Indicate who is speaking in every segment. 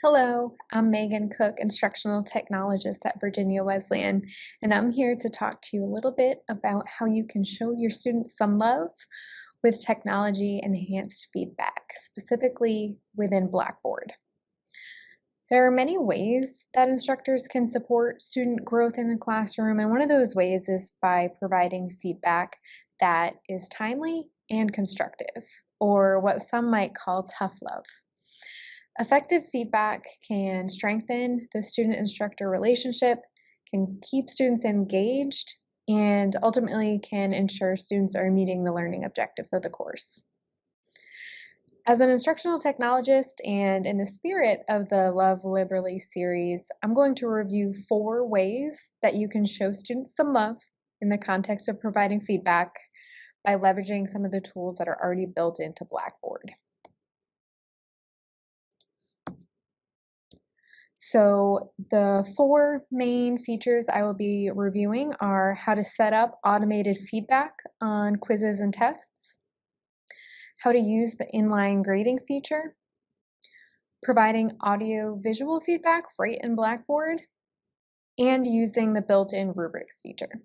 Speaker 1: Hello, I'm Megan Cook, Instructional Technologist at Virginia Wesleyan, and I'm here to talk to you a little bit about how you can show your students some love with technology-enhanced feedback, specifically within Blackboard. There are many ways that instructors can support student growth in the classroom, and one of those ways is by providing feedback that is timely and constructive, or what some might call tough love. Effective feedback can strengthen the student-instructor relationship, can keep students engaged, and ultimately can ensure students are meeting the learning objectives of the course. As an instructional technologist and in the spirit of the Love Liberally series, I'm going to review 4 ways that you can show students some love in the context of providing feedback by leveraging some of the tools that are already built into Blackboard. So the 4 main features I will be reviewing are how to set up automated feedback on quizzes and tests, how to use the inline grading feature, providing audio-visual feedback right in Blackboard, and using the built-in Rubrics feature.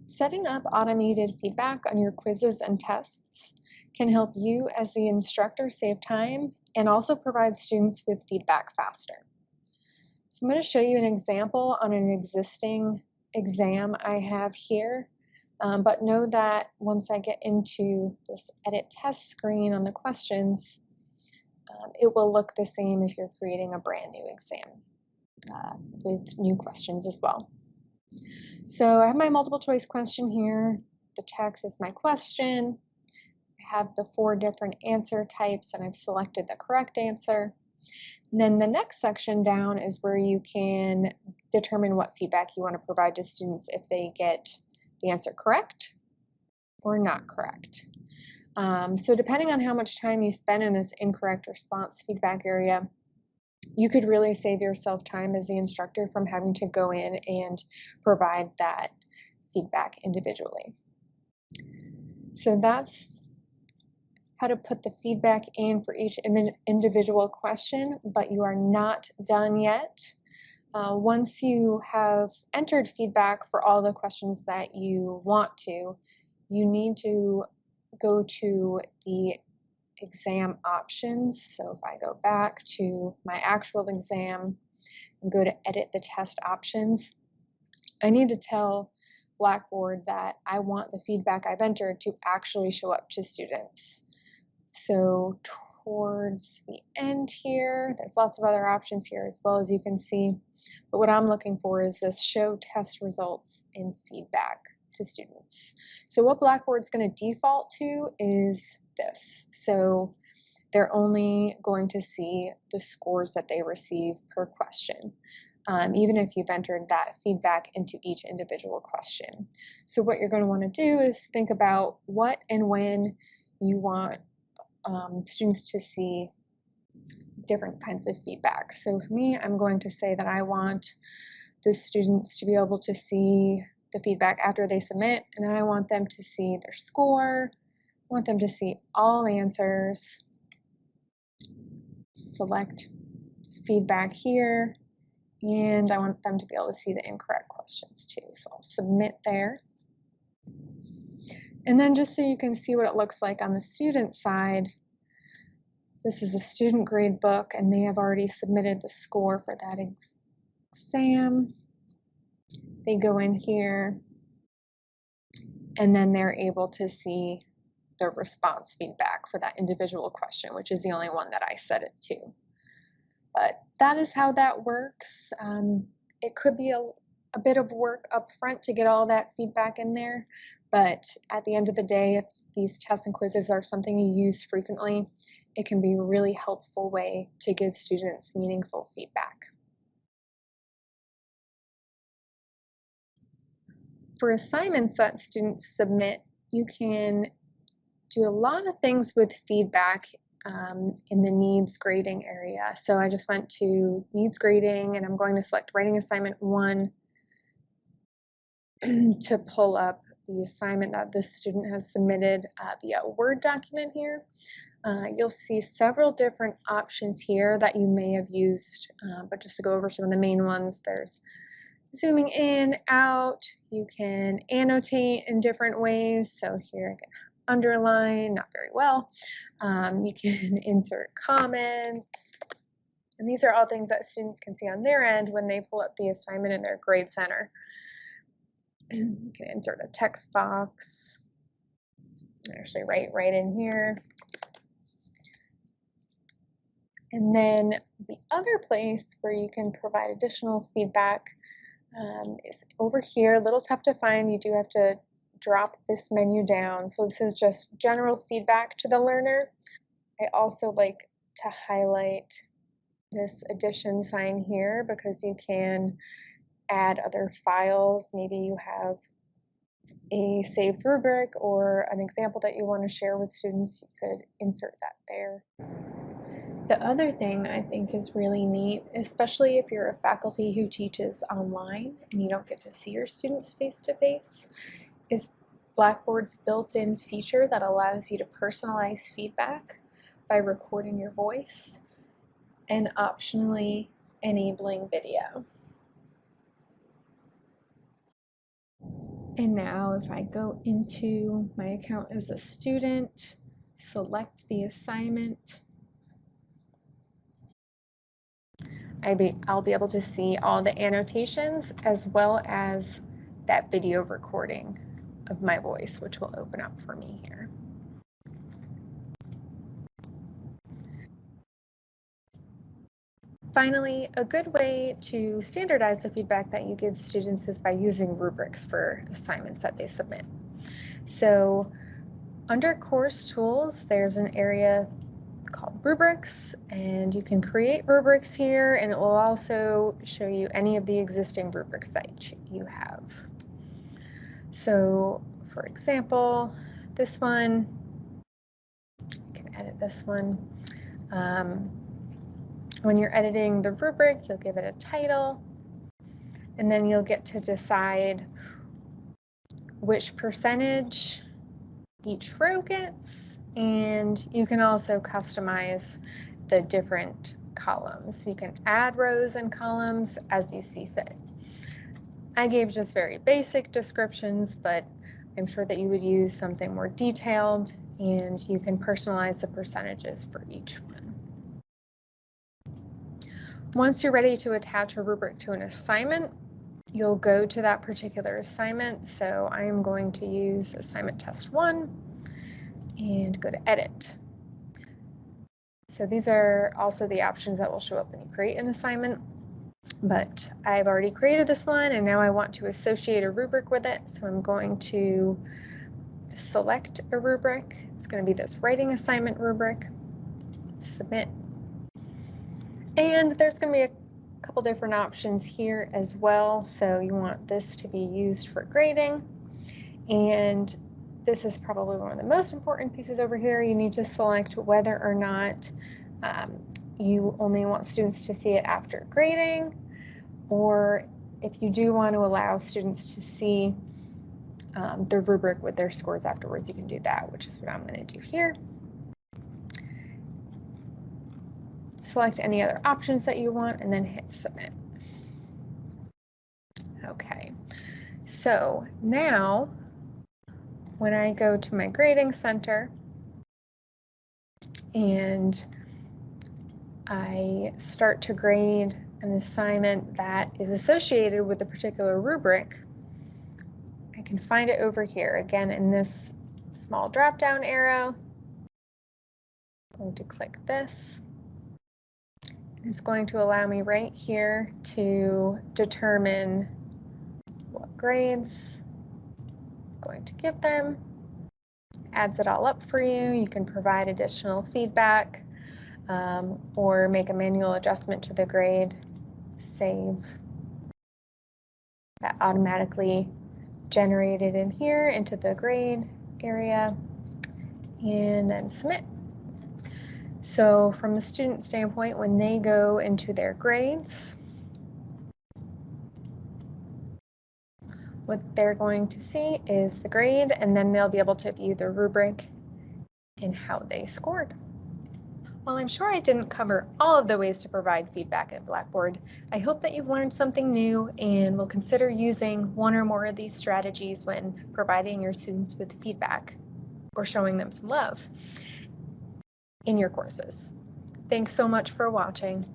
Speaker 1: Setting up automated feedback on your quizzes and tests can help you as the instructor save time and also provide students with feedback faster. So I'm going to show you an example on an existing exam I have here, but know that once I get into this edit test screen on the questions, it will look the same if you're creating a brand new exam with new questions as well. So I have my multiple choice question here. The text is my question. I have the 4 different answer types and I've selected the correct answer. And then the next section down is where you can determine what feedback you want to provide to students if they get the answer correct or not correct. So depending on how much time you spend in this incorrect response feedback area, you could really save yourself time as the instructor from having to go in and provide that feedback individually. So that's how to put the feedback in for each individual question, but you are not done yet. Once you have entered feedback for all the questions that you want to, you need to go to the exam options. So if I go back to my actual exam and go to edit the test options, I need to tell Blackboard that I want the feedback I've entered to actually show up to students. So towards the end here, there's lots of other options here as well, as you can see, but what I'm looking for is this show test results in feedback to students. So what Blackboard's going to default to is this. So they're only going to see the scores that they receive per question, even if you've entered that feedback into each individual question. So what you're going to want to do is think about what and when you want students to see different kinds of feedback. So for me, I'm going to say that I want the students to be able to see the feedback after they submit, and I want them to see their score. I want them to see all answers. Select feedback here, and I want them to be able to see the incorrect questions too. So I'll submit there. And then just so you can see what it looks like on the student side, this is a student grade book and they have already submitted the score for that exam. They go in here and then they're able to see the response feedback for that individual question, which is the only one that I set it to. But that is how that works. It could be a bit of work up front to get all that feedback in there, but at the end of the day, if these tests and quizzes are something you use frequently, it can be a really helpful way to give students meaningful feedback. For assignments that students submit, you can do a lot of things with feedback in the needs grading area. So I just went to needs grading and I'm going to select writing assignment 1 to pull up the assignment that this student has submitted via a Word document here. You'll see several different options here that you may have used, but just to go over some of the main ones, there's zooming in, out, you can annotate in different ways. So here I can underline, not very well. You can insert comments. And these are all things that students can see on their end when they pull up the assignment in their grade center. You can insert a text box. Actually write right in here. And then the other place where you can provide additional feedback is over here. A little tough to find. You do have to drop this menu down. So this is just general feedback to the learner. I also like to highlight this addition sign here because you can add other files. Maybe you have a saved rubric or an example that you want to share with students. You could insert that there. The other thing I think is really neat, especially if you're a faculty who teaches online and you don't get to see your students face to face, is Blackboard's built-in feature that allows you to personalize feedback by recording your voice and optionally enabling video. And now if I go into my account as a student, select the assignment, I'll be able to see all the annotations as well as that video recording of my voice, which will open up for me here. Finally, a good way to standardize the feedback that you give students is by using rubrics for assignments that they submit. So under course tools, there's an area called Rubrics, and you can create rubrics here, and it will also show you any of the existing rubrics that you have. So for example, this one, I can edit this one. When you're editing the rubric, you'll give it a title, and then you'll get to decide which percentage each row gets, and you can also customize the different columns. You can add rows and columns as you see fit. I gave just very basic descriptions, but I'm sure that you would use something more detailed, and you can personalize the percentages for each one. Once you're ready to attach a rubric to an assignment, you'll go to that particular assignment. So I am going to use assignment test 1 and go to edit. So these are also the options that will show up when you create an assignment, but I've already created this one and now I want to associate a rubric with it. So I'm going to select a rubric. It's going to be this writing assignment rubric, submit. And there's going to be a couple different options here as well. So you want this to be used for grading, and this is probably one of the most important pieces over here. You need to select whether or not you only want students to see it after grading, or if you do want to allow students to see the rubric with their scores afterwards, you can do that, which is what I'm going to do here. Select any other options that you want and then hit submit. Okay, so now when I go to my grading center and I start to grade an assignment that is associated with a particular rubric, I can find it over here again in this small drop-down arrow. I'm going to click this. It's going to allow me right here to determine what grades I'm going to give them. Adds it all up for you. You can provide additional feedback or make a manual adjustment to the grade. Save. That automatically generated in here into the grade area, and then submit. So from the student standpoint, when they go into their grades, What they're going to see is the grade, and then they'll be able to view the rubric and how they scored. While I'm sure I didn't cover all of the ways to provide feedback at Blackboard, I hope that you've learned something new and will consider using one or more of these strategies when providing your students with feedback or showing them some love in your courses. Thanks so much for watching.